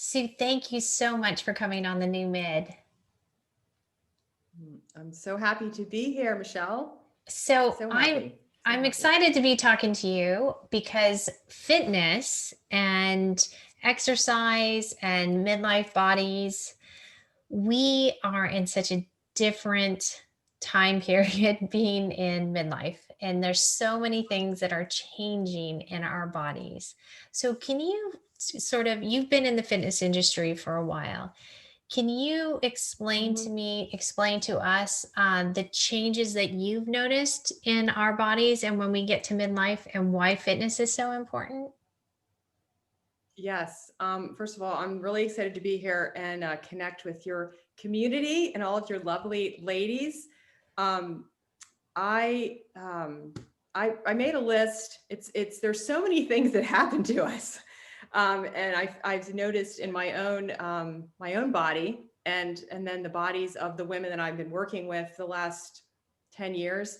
Sue, thank you so much for coming on the new mid. I'm so happy to be here, Michelle. So So I'm happy. So I'm happy. excited to be talking to you because fitness and exercise and midlife bodies, we are in such a different time period being in midlife. And there's so many things that are changing in our bodies. So can you you've been in the fitness industry for a while. Can you Mhm. explain to us the changes that you've noticed in our bodies and when we get to midlife and why fitness is so important? Yes. First of all, I'm really excited to be here and connect with your community and all of your lovely ladies. Um, I, um, I made a list. There's so many things that happen to us. And I've noticed in my own body and then the bodies of the women that I've been working with the last 10 years.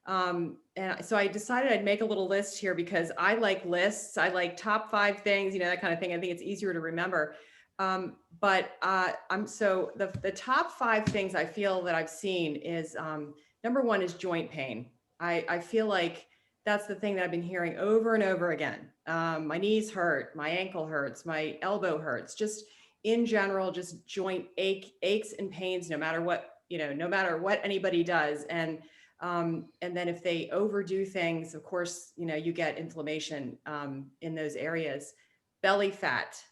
And so I decided I'd make a little list here because I like lists. I like top five things, that kind of thing. I think it's easier to remember. The top five things I feel that I've seen is number one is joint pain. I feel like that's the thing that I've been hearing over and over again. My knees hurt, my ankle hurts, my elbow hurts, just in general, just aches and pains, no matter what, no matter what anybody does. And then if they overdo things, of course, you get inflammation in those areas. Belly fat.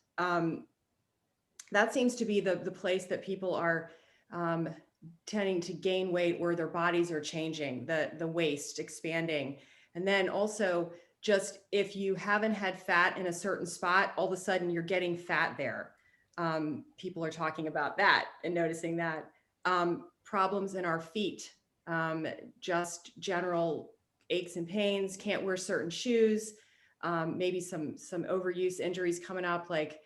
That seems to be the place that people are um, tending to gain weight, where their bodies are changing, the waist expanding. And then also, just if you haven't had fat in a certain spot, all of a sudden you're getting fat there. People are talking about that and noticing that. Problems in our feet, just general aches and pains, can't wear certain shoes, maybe some overuse injuries coming up, like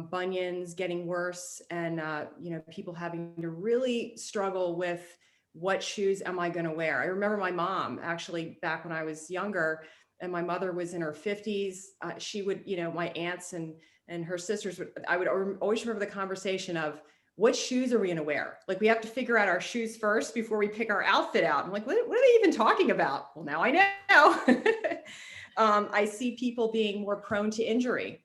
bunions getting worse, and people having to really struggle with what shoes am I going to wear. I remember my mom, actually, back when I was younger, and my mother was in her 50s. She would, my aunts and her sisters would, I would always remember the conversation of, what shoes are we going to wear? Like, we have to figure out our shoes first before we pick our outfit out. I'm like, what are they even talking about? Well, now I know. I see people being more prone to injury,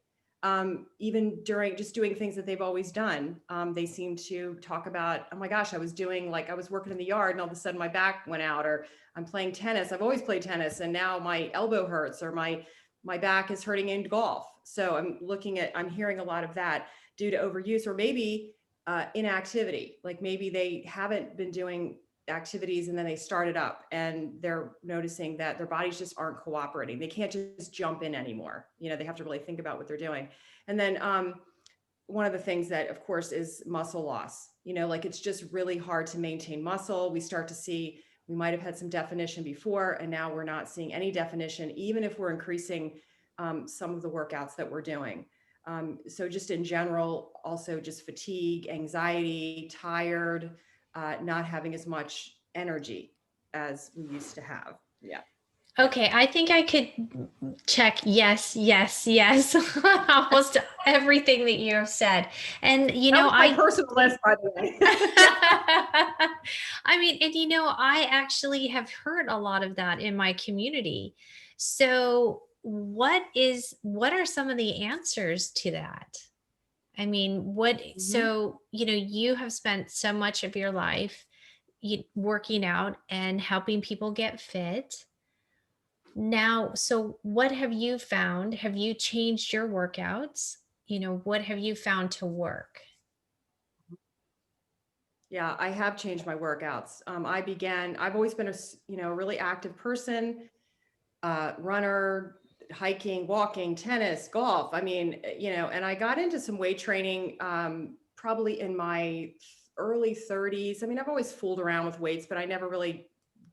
even during just doing things that they've always done. They seem to talk about, oh my gosh, I was working in the yard and all of a sudden my back went out, or I'm playing tennis. I've always played tennis and now my elbow hurts, or my back is hurting in golf. So I'm hearing a lot of that due to overuse, or maybe inactivity. Like, maybe they haven't been doing activities and then they started up and they're noticing that their bodies just aren't cooperating. They can't just jump in anymore. They have to really think about what they're doing. And then one of the things that, of course, is muscle loss. Like, it's just really hard to maintain muscle. We might have had some definition before, and now we're not seeing any definition, even if we're increasing some of the workouts that we're doing. So just in general, also just fatigue, anxiety, tired, not having as much energy as we used to have. Yeah. Okay, I think I could check yes, yes, yes, almost everything that you have said. And That was my I personal list, by the way. I mean, and I actually have heard a lot of that in my community. So, what are some of the answers to that? I mean, Mhm. you have spent so much of your life working out and helping people get fit. Now, so what have you found? Have you changed your workouts? What have you found to work? Yeah, I have changed my workouts. I've always been a really active person, runner, hiking, walking, tennis, golf. I mean, and I got into some weight training probably in my early 30s. I mean, I've always fooled around with weights, but I never really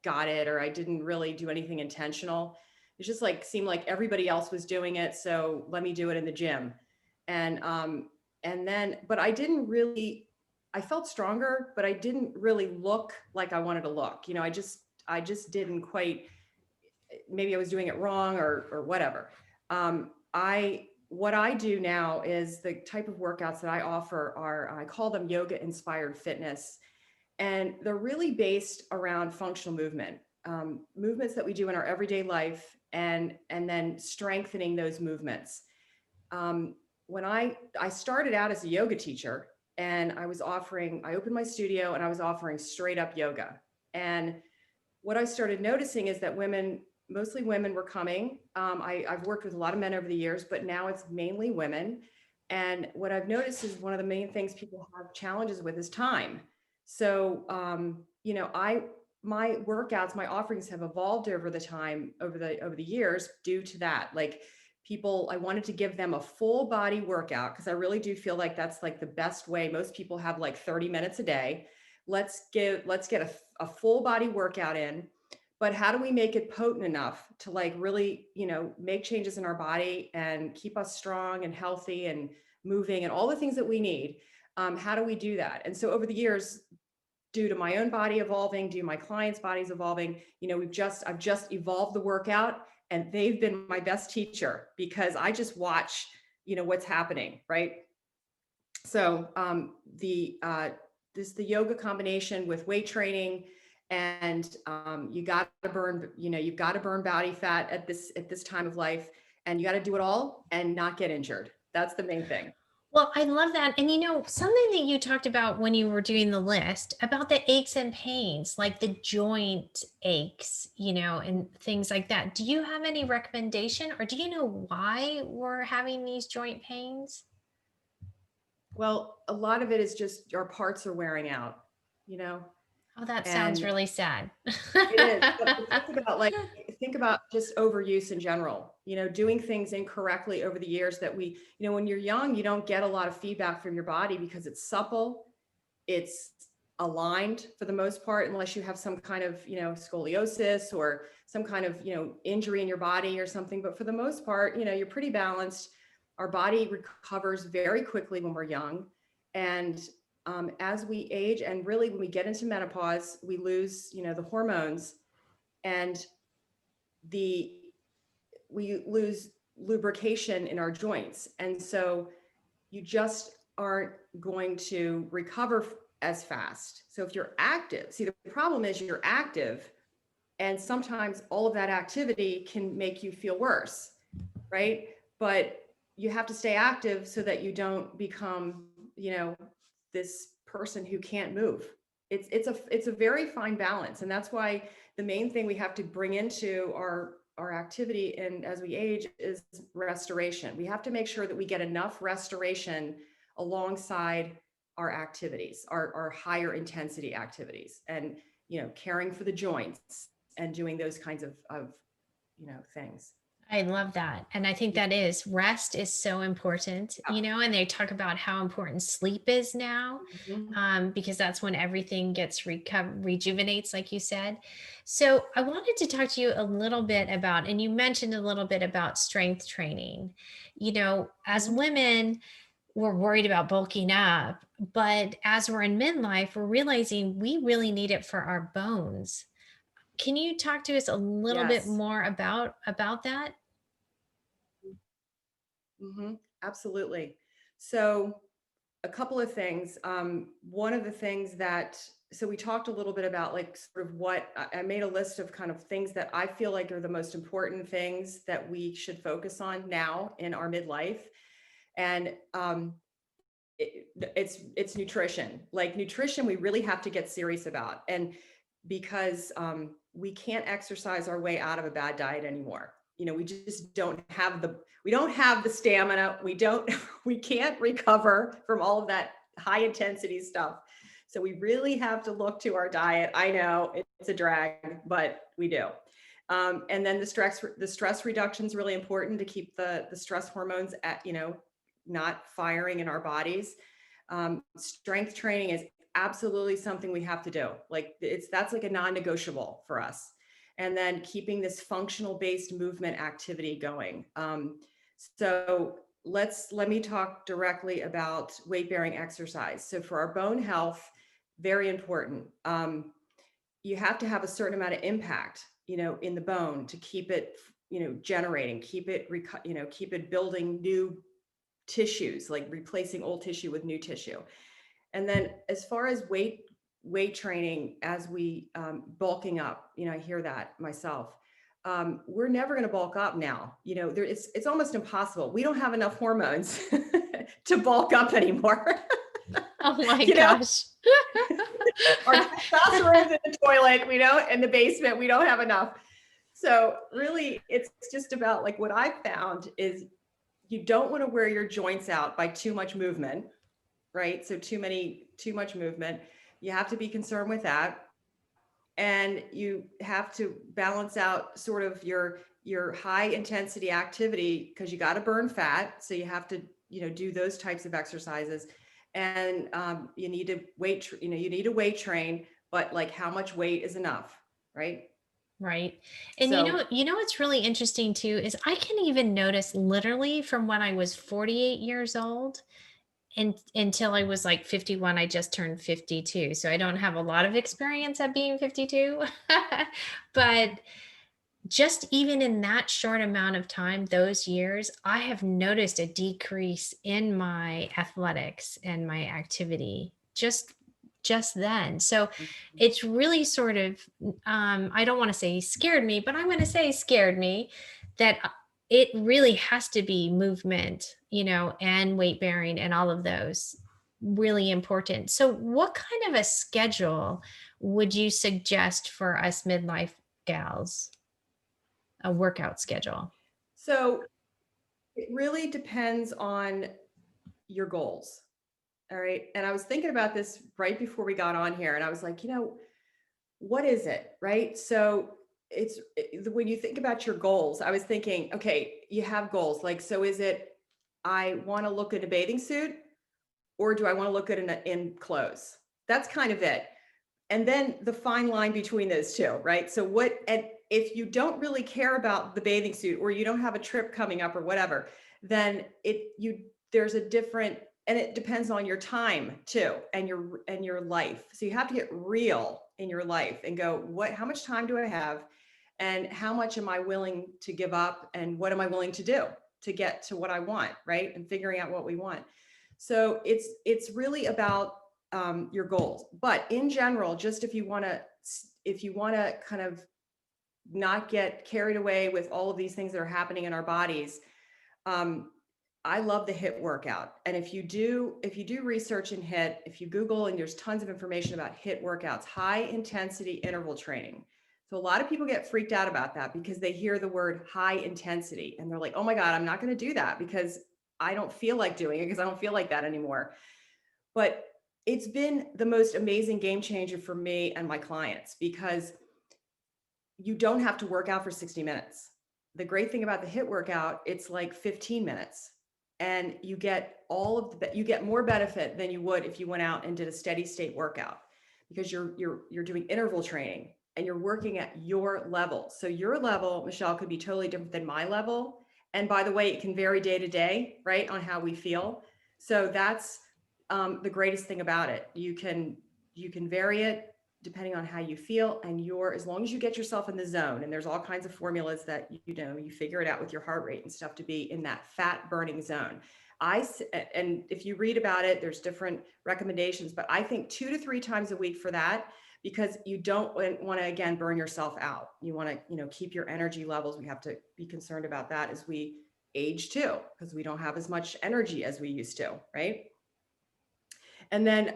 got it, or I didn't really do anything intentional. It just like seemed like everybody else was doing it, so let me do it in the gym. And but I felt stronger, but I didn't really look like I wanted to look. I just didn't quite, maybe I was doing it wrong or whatever. I what I do now is the type of workouts that I offer are, I call them yoga inspired fitness. And they're really based around functional movement, movements that we do in our everyday life, and then strengthening those movements. Um, when I started out as a yoga teacher, and I opened my studio and I was offering straight up yoga. And what I started noticing is that women, mostly women, were coming. I've worked with a lot of men over the years, but now it's mainly women. And what I've noticed is one of the main things people have challenges with is time. So, my workouts, my offerings have evolved over the time, over the years, due to that. Like, people, I wanted to give them a full body workout because I really do feel like that's like the best way. Most people have like 30 minutes a day. Let's get a full body workout in, but how do we make it potent enough to like really, make changes in our body and keep us strong and healthy and moving and all the things that we need? How do we do that? And so over the years, due to my own body evolving, due to my clients' bodies evolving, I've just evolved the workout, and they've been my best teacher because I just watch, what's happening, right? So the yoga combination with weight training, and you've got to burn body fat at this time of life, and you got to do it all and not get injured. That's the main thing. Well, I love that. And something that you talked about when you were doing the list about the aches and pains, like the joint aches, and things like that. Do you have any recommendation, or do you know why we're having these joint pains? Well, a lot of it is just our parts are wearing out, you know, Oh, that sounds and really sad. it is. But think about just overuse in general, doing things incorrectly over the years that when you're young, you don't get a lot of feedback from your body because it's supple, it's aligned for the most part, unless you have some kind of, scoliosis or some kind of, injury in your body or something. But for the most part, you're pretty balanced. Our body recovers very quickly when we're young. And as we age, and really when we get into menopause, we lose, the hormones, and the we lose lubrication in our joints. And so you just aren't going to recover as fast. So if you're active, see, the problem is you're active, and sometimes all of that activity can make you feel worse, right? But you have to stay active so that you don't become, this person who can't move. It's a very fine balance, and that's why the main thing we have to bring into our activity and as we age is restoration. We have to make sure that we get enough restoration alongside our activities, our higher intensity activities, and caring for the joints and doing those kinds of things. I love that. And I think that is rest is so important, and they talk about how important sleep is now, Mhm. because that's when everything gets rejuvenates, like you said. So I wanted to talk to you a little bit about, and you mentioned a little bit about strength training. As Mhm. women, we're worried about bulking up, but as we're in midlife, we're realizing we really need it for our bones. Can you talk to us a little bit Yes. more about that? Absolutely. So a couple of things. One of the things that, so we talked a little bit about like sort of what I made a list of kind of things that I feel like are the most important things that we should focus on now in our midlife. And it's nutrition. Like nutrition, we really have to get serious about, and because we can't exercise our way out of a bad diet anymore. We just don't have the stamina. We don't we can't recover from all of that high intensity stuff. So we really have to look to our diet. I know it's a drag, but we do. And then the stress reduction is really important to keep the stress hormones at, not firing in our bodies. Strength training is absolutely something we have to do. Like that's like a non-negotiable for us. And then keeping this functional based movement activity going. So let me talk directly about weight bearing exercise. So for our bone health, very important. You have to have a certain amount of impact, in the bone to keep it generating, keep it building new tissues, like replacing old tissue with new tissue. And then as far as weight training, as we bulking up, I hear that myself. We're never going to bulk up now. It's almost impossible. We don't have enough hormones to bulk up anymore. Oh my you know, gosh. our testosterone's in the toilet, in the basement, we don't have enough. So really, it's just about, like, what I found is you don't want to wear your joints out by too much movement, right? So too much movement. You have to be concerned with that. And you have to balance out sort of your high intensity activity, because you got to burn fat. So you have to, do those types of exercises. And you need to weight train, but like, how much weight is enough, right? Right. And So what's really interesting too is I can even notice literally from when I was 48 years old and until I was like 51. I just turned 52. So I don't have a lot of experience at being 52. But just even in that short amount of time, those years, I have noticed a decrease in my athletics and my activity just then. So it's really sort of I don't want to say scared me, but I'm going to say scared me that it really has to be movement, and weight bearing and all of those really important. So what kind of a schedule would you suggest for us midlife gals? A workout schedule. so it really depends on your goals. All right. And I was thinking about this right before we got on here, and I was like, what is it? Right. So when you think about your goals, I was thinking, okay, you have goals. Like, so is it, I want to look in a bathing suit, or do I want to look at in clothes? That's kind of it. And then the fine line between those two, right? So and if you don't really care about the bathing suit, or you don't have a trip coming up or whatever, then there's a different, and it depends on your time too, and your life. So you have to get real in your life and go, how much time do I have, and how much am I willing to give up, and what am I willing to do to get to what I want, right? And figuring out what we want. So it's really about your goals. But in general, just if you want to kind of not get carried away with all of these things that are happening in our bodies, I love the HIIT workout. And if you do research in HIIT, if you Google, and there's tons of information about HIIT workouts, high intensity interval training. So a lot of people get freaked out about that because they hear the word high intensity and they're like, oh my God, I'm not going to do that because I don't feel like doing it, because I don't feel like that anymore. But it's been the most amazing game changer for me and my clients, because you don't have to work out for 60 minutes. The great thing about the HIIT workout, it's like 15 minutes, and you get you get more benefit than you would if you went out and did a steady state workout, because you're doing interval training and you're working at your level. So your level, Michelle, could be totally different than my level. And by the way, it can vary day to day, right, on how we feel. So that's the greatest thing about it. You can vary it depending on how you feel, and as long as you get yourself in the zone. And there's all kinds of formulas that you figure it out with your heart rate and stuff to be in that fat burning zone. And if you read about it, there's different recommendations, but I think 2 to 3 times a week for that, because you don't want to, again, burn yourself out. You want to keep your energy levels. We have to be concerned about that as we age too, because we don't have as much energy as we used to, right? And then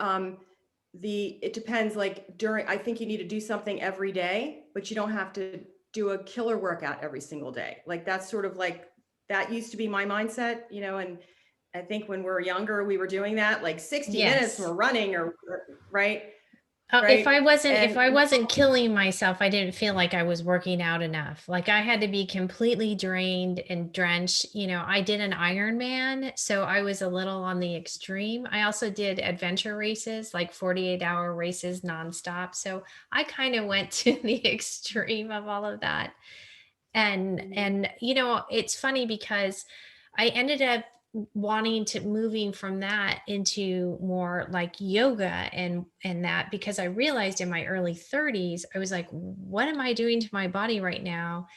it depends, like I think you need to do something every day, but you don't have to do a killer workout every single day. Like, that's sort of like, that used to be my mindset, and I think when we were younger, we were doing that, like 60 minutes Yes. we're running, or right. If Right. I And wasn't killing myself, I didn't feel like I was working out enough. Like I had to be completely drained and drenched. I did an Ironman, so I was a little on the extreme. I also did adventure races, like 48-hour races nonstop. So I kind of went to the extreme of all of that. And it's funny because I ended up wanting to moving from that into more like yoga and that, because I realized in my early 30s I was like, what am I doing to my body right now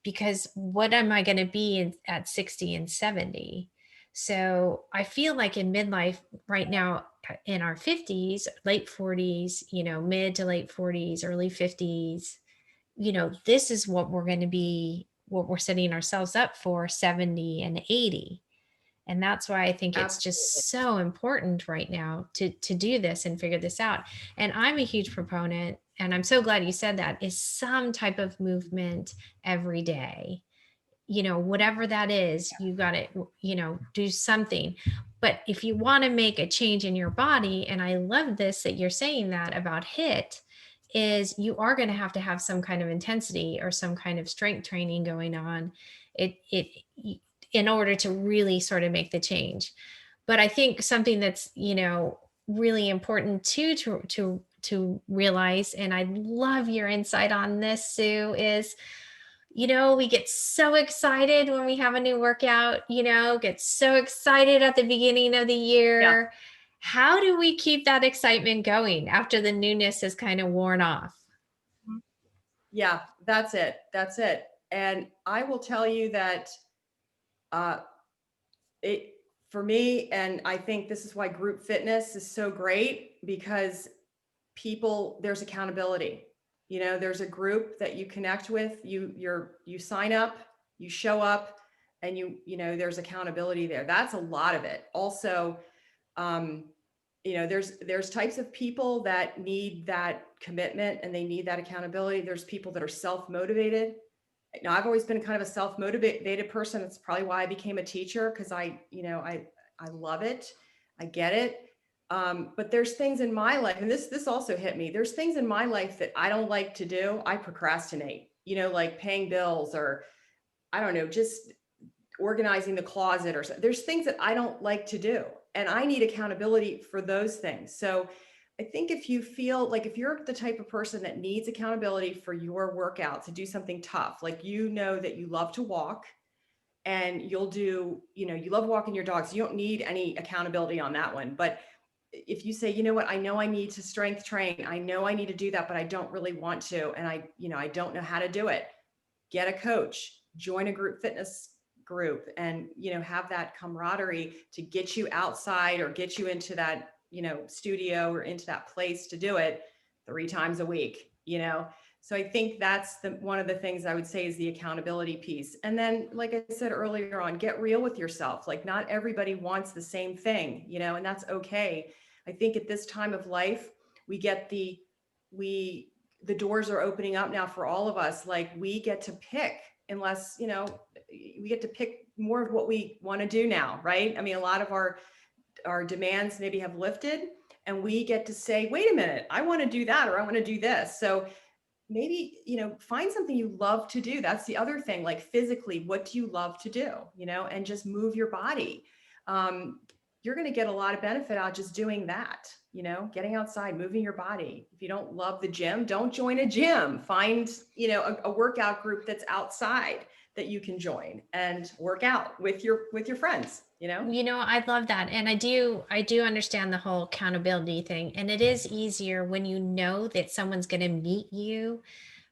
because what am I going to be at 60 and 70? So I feel like in midlife right now, in our 50s, late 40s, mid to late 40s, early 50s, this is what we're going to be, what we're setting ourselves up for 70 and 80. And that's why I think it's Absolutely. just so important right now to do this and figure this out. And I'm a huge proponent, and I'm so glad you said that, is some type of movement every day. Whatever that is, you got to, do something. But if you want to make a change in your body, and I love this that you're saying that about HIT, is you are going to have some kind of intensity or some kind of strength training going on. In order to really sort of make the change. But I think something that's, really important too to realize, and I love your insight on this, Sue, is we get so excited when we have a new workout, get so excited at the beginning of the Yeah. year. How do we keep that excitement going after the newness is kind of worn off? Yeah, that's it. That's it. And I will tell you that uh, it for me, and I think this is why group fitness is so great because there's accountability. There's a group that you connect with, you sign up, you show up, and there's accountability there. That's a lot of it. Also, um, there's types of people that need that commitment and they need that accountability. There's people that are self-motivated. Now, I've always been kind of a self-motivated person. That's probably why I became a teacher, because I love it. I get it. But there's things in my life, and this also hit me. There's things in my life that I don't like to do. I procrastinate, like paying bills, or I don't know, just organizing the closet or something. There's things that I don't like to do, and I need accountability for those things. So I think if you feel like, if you're the type of person that needs accountability for your workout to do something tough, like that you love to walk and you love walking your dogs, you don't need any accountability on that one. But if you say, you know what, I know I need to strength train, I know I need to do that, but I don't really want to, and I don't know how to do it, get a coach, join a group fitness group, and have that camaraderie to get you outside or get you into that studio or into that place to do it 3 times a week. So I think that's one of the things I would say is the accountability piece. And then, like I said earlier on, get real with yourself. Like, not everybody wants the same thing, and that's okay. I think at this time of life, we get the doors are opening up now for all of us. Like, we get to pick, unless, we get to pick more of what we want to do now, right? I mean, a lot of our demands maybe have lifted, and we get to say, wait a minute, I want to do that, or I want to do this. So maybe, find something you love to do. That's the other thing. Like, physically, what do you love to do, and just move your body. You're going to get a lot of benefit out just doing that, getting outside, moving your body. If you don't love the gym, don't join a gym. Find, a workout group that's outside that you can join and work out with your friends. I love that. And I do understand the whole accountability thing. And it is easier when you know that someone's going to meet you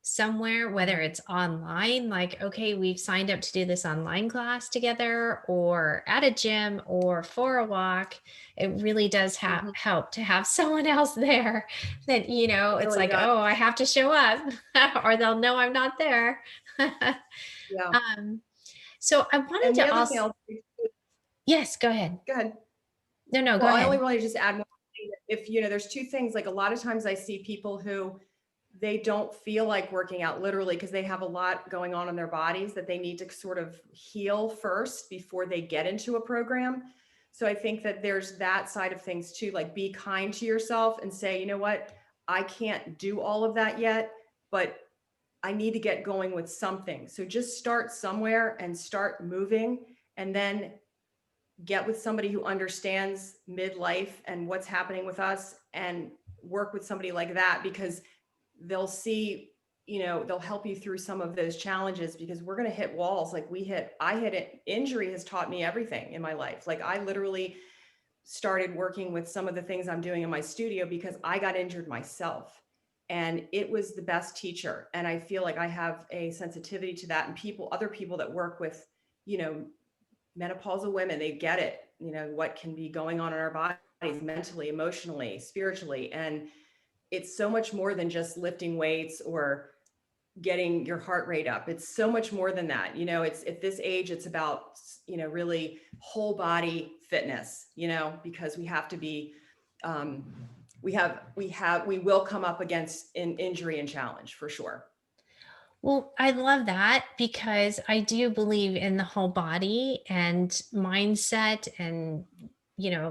somewhere, whether it's online, like, okay, we've signed up to do this online class together, or at a gym, or for a walk. It really does Mhm. help to have someone else there that, It it's really like, does. oh, I have to show up or they'll know I'm not there. Yeah. um, so I wanted And the to other thing also, I'll say, yes, go ahead. go ahead. No, no, go Well, I only ahead. really just add one thing. If, there's two things. Like, a lot of times I see people who they don't feel like working out, literally, because they have a lot going on in their bodies that they need to sort of heal first before they get into a program. So I think that there's that side of things too. Like, be kind to yourself and say, you know what, I can't do all of that yet, but I need to get going with something. So just start somewhere and start moving, and then get with somebody who understands midlife and what's happening with us, and work with somebody like that, because they'll see, they'll help you through some of those challenges, because we're going to hit walls. Like, I hit it. Injury has taught me everything in my life. Like, I literally started working with some of the things I'm doing in my studio because I got injured myself. and it was the best teacher. And I feel like I have a sensitivity to that, and other people that work with, you know, menopausal women, they get it, you know, what can be going on in our bodies mentally, emotionally, spiritually. And it's so much more than just lifting weights or getting your heart rate up. It's so much more than that. You know, it's at this age, it's about, you know, really whole body fitness, you know, because we have to be, we will come up against an injury and challenge for sure. Well, I love that because I do believe in the whole body and mindset and,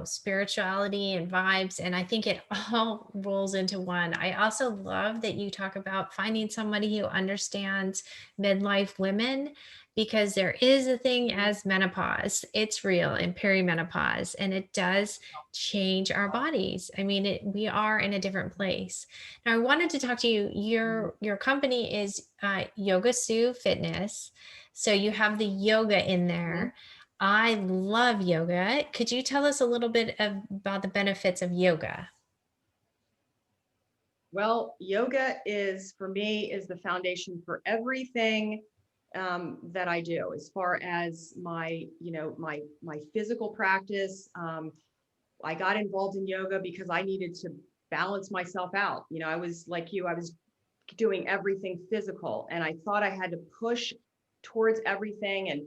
spirituality and vibes. And I think it all rolls into one. I also love that you talk about finding somebody who understands midlife women because there is a thing Mhm. as menopause. It's real, and perimenopause, and it does change our bodies. I mean, we are in a different place. Now, I wanted to talk to you. Mhm. Your company is Yoga Sue Fitness, so you have the yoga in Mhm. there. I love yoga. Could you tell us a little bit about the benefits of yoga? Well, yoga is for me is the foundation for everything that I do, as far as my, you know, my physical practice. I got involved in yoga because I needed to balance myself out. You know, I was like you, I was doing everything physical, and I thought I had to push towards everything and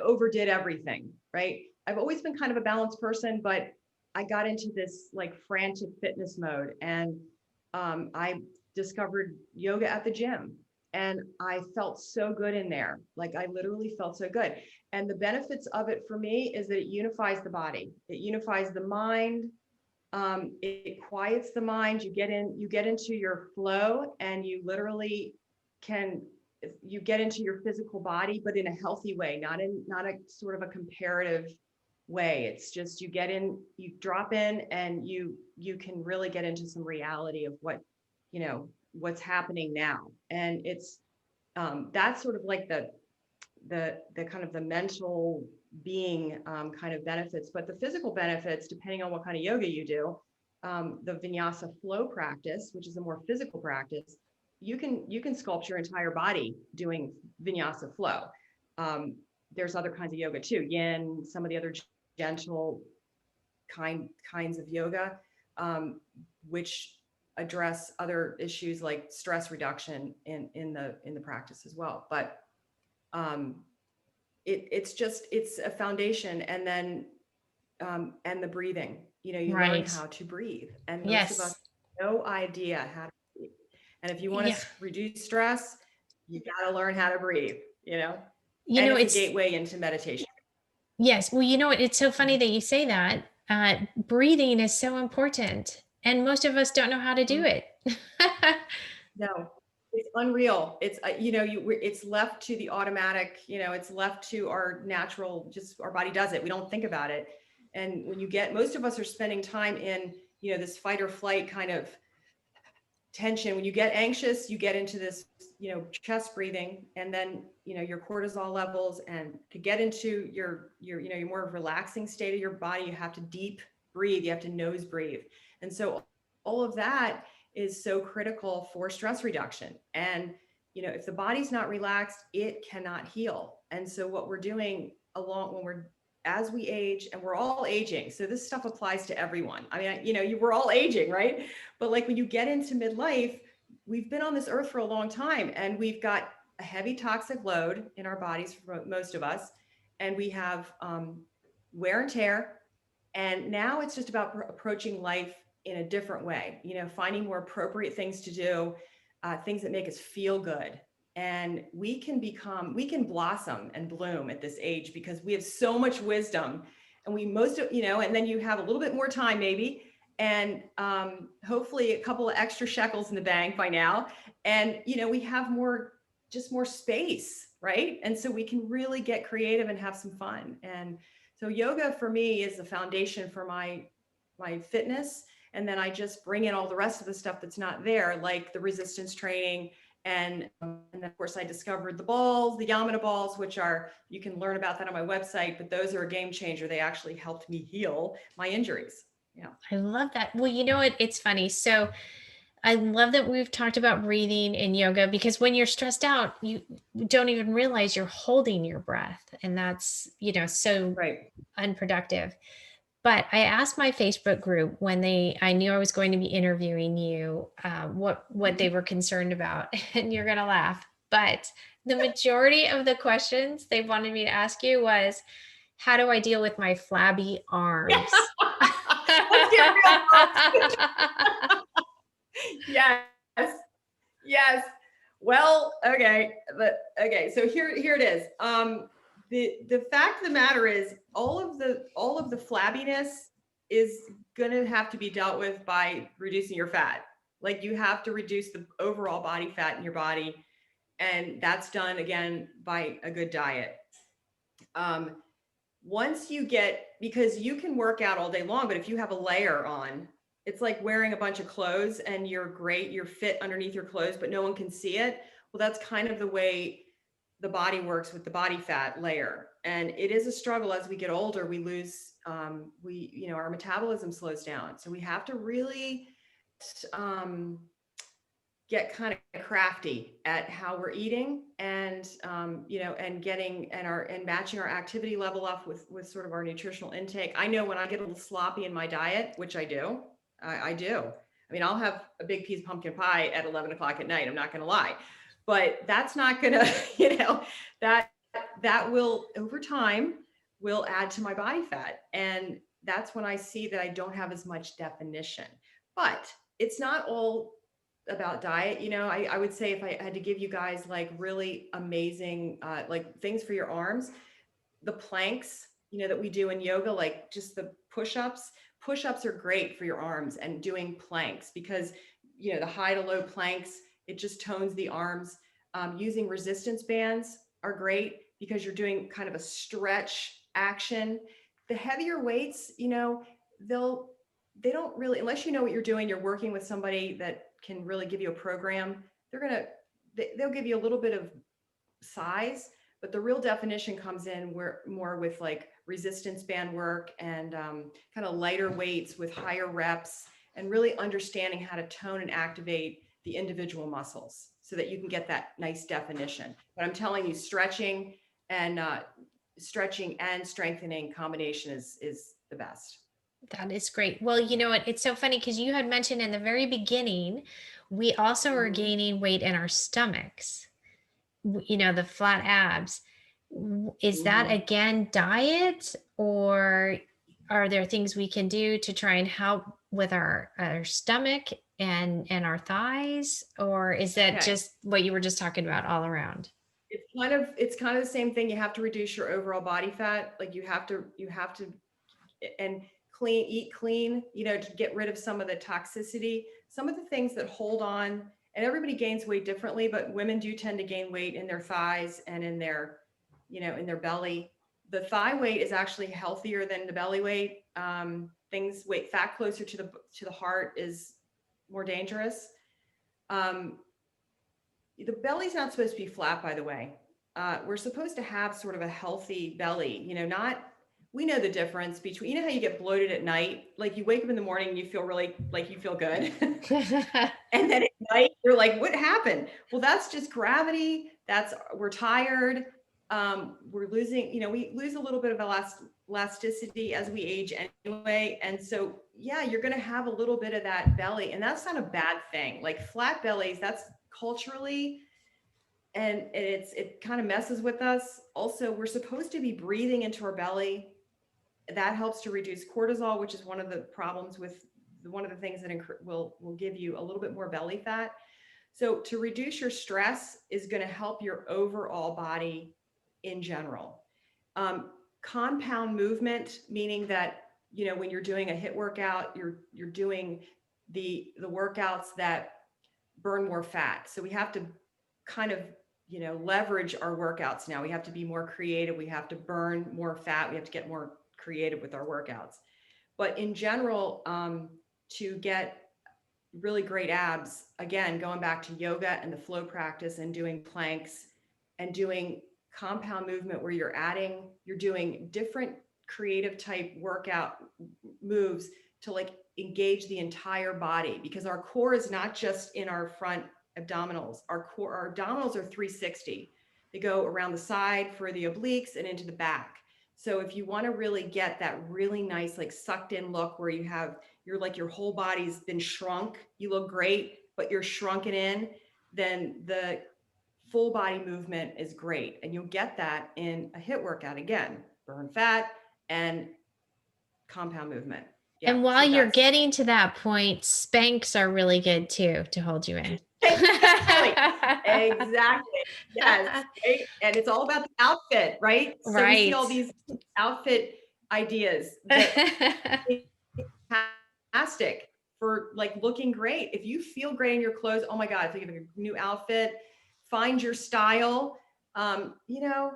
overdid everything. Right? I've always been kind of a balanced person, but I got into this like frantic fitness mode, and I discovered yoga at the gym, and I felt so good in there. Like I literally felt so good. And the benefits of it for me is that it unifies the body, it unifies the mind, it quiets the mind. You get into your flow, and you literally can, you get into your physical body, but in a healthy way, not a sort of a comparative way. It's just you get in, you drop in, and you can really get into some reality of what, you know, what's happening now. And it's that's sort of like the kind of the mental being kind of benefits, but the physical benefits, depending on what kind of yoga you do, the vinyasa flow practice, which is a more physical practice, you can sculpt your entire body doing vinyasa flow. Um, there's other kinds of yoga too, yin, some of the other gentle kinds of yoga, which address other issues like stress reduction in the practice as well. But um, it's just it's a foundation, and then and the breathing, you know, you learn Right. how to breathe, and most of us Yes. have no idea how to breathe. And if you want Yeah. to reduce stress, you got to learn how to breathe, you know. You And know, it's a it's gateway into meditation. Yes. Well, you know what? It's so funny Mhm. that you say that. Breathing is so important, and most of us don't know how to do Mhm. it. No, it's unreal. It's you know, it's left to the automatic, you know, it's left to our natural, just our body does it. We don't think about it. And when you get, most of us are spending time in, you know, this fight or flight kind of tension. When you get anxious, you get into this, you know, chest breathing, and then, you know, your cortisol levels, and to get into your, you know, your more relaxing state of your body, you have to deep breathe, you have to nose breathe. And so all of that is so critical for stress reduction. And, you know, if the body's not relaxed, it cannot heal. And so what we're doing along when we're, as we age, and we're all aging, so this stuff applies to everyone. I mean, you know, we're all aging, right? But like when you get into midlife, we've been on this earth for a long time, and we've got a heavy toxic load in our bodies for most of us. And we have wear and tear. And now it's just about approaching life in a different way, you know, finding more appropriate things to do, things that make us feel good. And we can blossom and bloom at this age because we have so much wisdom, and we most of, you know, and then you have a little bit more time maybe, and hopefully a couple of extra shekels in the bank by now. And, you know, we have more, just more space, right? And so we can really get creative and have some fun. And so yoga for me is the foundation for my fitness. And then I just bring in all the rest of the stuff that's not there, like the resistance training. And then of course I discovered the balls, the Yamana balls, which are, you can learn about that on my website, but those are a game changer. They actually helped me heal my injuries. Yeah. I love that. Well, you know what? It's funny. So, I love that we've talked about breathing in yoga because when you're stressed out, you don't even realize you're holding your breath. And that's, so Right. unproductive. But I asked my Facebook group when I knew I was going to be interviewing you, what they Mhm. were concerned about, and you're gonna laugh. But the majority of the questions they wanted me to ask you was, how do I deal with my flabby Yeah. arms? Let's get real, folks. Yes. Yes. Well, okay. Okay. So here it is. The fact of the matter is all of the flabbiness is going to have to be dealt with by reducing your fat. Like you have to reduce the overall body fat in your body, and that's done again by a good diet. Um, Once you get, because you can work out all day long, but if you have a layer on, it's like wearing a bunch of clothes and you're great, you're fit underneath your clothes, but no one can see it. Well, that's kind of the way the body works with the body fat layer. And it is a struggle as we get older. We lose, our metabolism slows down. So we have to really um, get kind of crafty at how we're eating, and and getting and matching our activity level up with sort of our nutritional intake. I know when I get a little sloppy in my diet, which I do, I do. I mean, I'll have a big piece of pumpkin pie at 11 o'clock at night, I'm not going to lie, but that's not going to that that will over time will add to my body fat, and that's when I see that I don't have as much definition. But it's not all about diet. I would say if I had to give you guys like really amazing like things for your arms, the planks, that we do in yoga, like just the push-ups. Push-ups are great for your arms, and doing planks, because the high to low planks, it just tones the arms. Using resistance bands are great because you're doing kind of a stretch action. The heavier weights, they'll they don't really, unless you know what you're doing, you're working with somebody that can really give you a program, they'll give you a little bit of size, but the real definition comes in where more with like resistance band work, and kind of lighter weights with higher reps, and really understanding how to tone and activate the individual muscles so that you can get that nice definition. But I'm telling you, and stretching and strengthening combination is the best. That is great. Well, you know what? It's so funny because you had mentioned in the very beginning, we also are Mhm. gaining weight in our stomachs, the flat abs. Is that Mhm. again diet, or are there things we can do to try and help with our stomach and our thighs? Or is that Okay. just what you were just talking about all around? It's kind of the same thing. You have to reduce your overall body fat. Like you have to and eat clean, to get rid of some of the toxicity, some of the things that hold on. And everybody gains weight differently, but women do tend to gain weight in their thighs and in their belly. The thigh weight is actually healthier than the belly weight. Things weight fat closer to the heart is more dangerous. Um, the belly's not supposed to be flat, by the way. We're supposed to have sort of a healthy belly, not, we know the difference between, how you get bloated at night, like you wake up in the morning and you feel really like you feel good. And then at night you're like, what happened? Well, that's just gravity. We're tired. We're losing, we lose a little bit of elasticity as we age anyway. And so, yeah, you're going to have a little bit of that belly, and that's not a bad thing. Like flat bellies, that's culturally, and it kind of messes with us. Also, we're supposed to be breathing into our belly. That helps to reduce cortisol, which is one of the problems with one of the things that will give you a little bit more belly fat. So to reduce your stress is going to help your overall body in general. Um, Compound movement, meaning that when you're doing a hit workout, you're doing the workouts that burn more fat. So we have to kind of leverage our workouts now. We have to be more creative. We have to burn more fat. We have to get more creative with our workouts. But in general, to get really great abs, again, going back to yoga and the flow practice and doing planks and doing compound movement where you're doing different creative type workout moves to like engage the entire body, because our core is not just in our front abdominals. Our abdominals are 360. They go around the side for the obliques and into the back. So if you want to really get that really nice, like sucked in look where you're like your whole body's been shrunk, you look great, but you're shrunken in, then the full body movement is great. And you'll get that in a HIIT workout. Again, burn fat and compound movement. Yeah. And while So you're that's getting to that point, Spanx are really good too to hold you in. exactly. Exactly. Yes. Right. And it's all about the outfit, right? So we see Right. all these outfit ideas that fantastic for like looking great. If you feel great in your clothes, oh my God, if you have a new outfit, find your style. You know,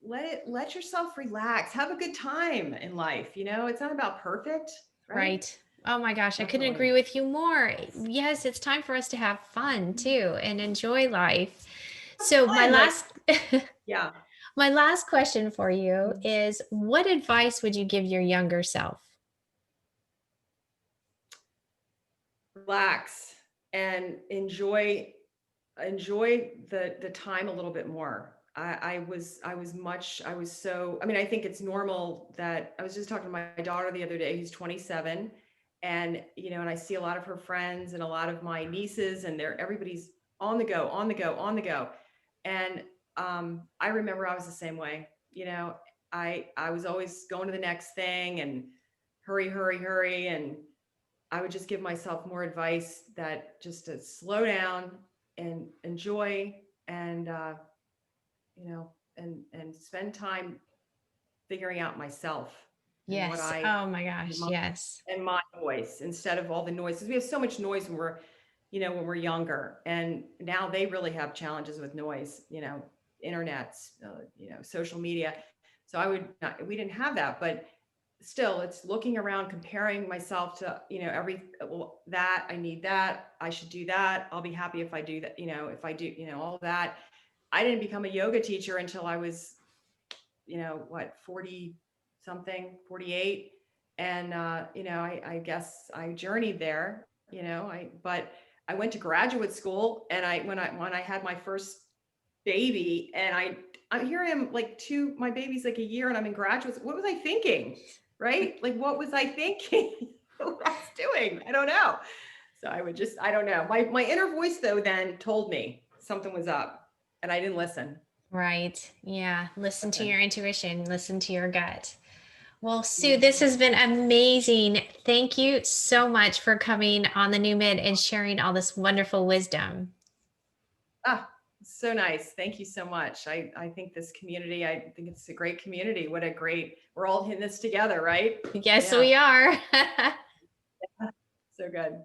let yourself relax, have a good time in life. You know, it's not about perfect, right? Right. Oh my gosh, I couldn't Definitely. agree with you more. Yes, it's time for us to have fun too and enjoy life. So my Fun, like, last yeah, my last question for you is what advice would you give your younger self? relax and enjoy the time a little bit more. I was so, I mean, I think it's normal that I was just talking to my daughter the other day, who's 27. And, you know, and I see a lot of her friends and a lot of my nieces, and everybody's on the go, on the go, on the go. And I remember I was the same way, you know, I was always going to the next thing and hurry, hurry, hurry. And I would just give myself more advice that just to slow down and enjoy, and you know, and spend time figuring out myself and what Yes. I Oh my gosh, my, yes. and my voice instead of all the noise. Because we have so much noise when we're, you know, when we're younger, and now they really have challenges with noise. You know, internets, you know, social media. So I would not, we didn't have that, but still it's looking around, comparing myself to, you know, well, that I need that, I should do that, I'll be happy if I do that, you know, if I do, you know, all that. I didn't become a yoga teacher until I was, you know, what, 40 something, 48. And you know, I guess I journeyed there, you know, but I went to graduate school, and when I had my first baby, and I'm here I am, like, my baby's like a year and I'm in graduate. What was I thinking? Right? Like, what was I thinking? What I was doing? I don't know. So I don't know. My inner voice though then told me something was up, and I didn't listen. Right. Yeah. Listen to Listen. your intuition, listen to your gut. Well, Sue, this Mhm. has been amazing. Thank you so much for coming on the new mid and sharing all this wonderful wisdom. Ah, so nice. Thank you so much. I think this community, I think it's a great community. What a great, we're all in this together, right? Yes, Yeah. we are. So good.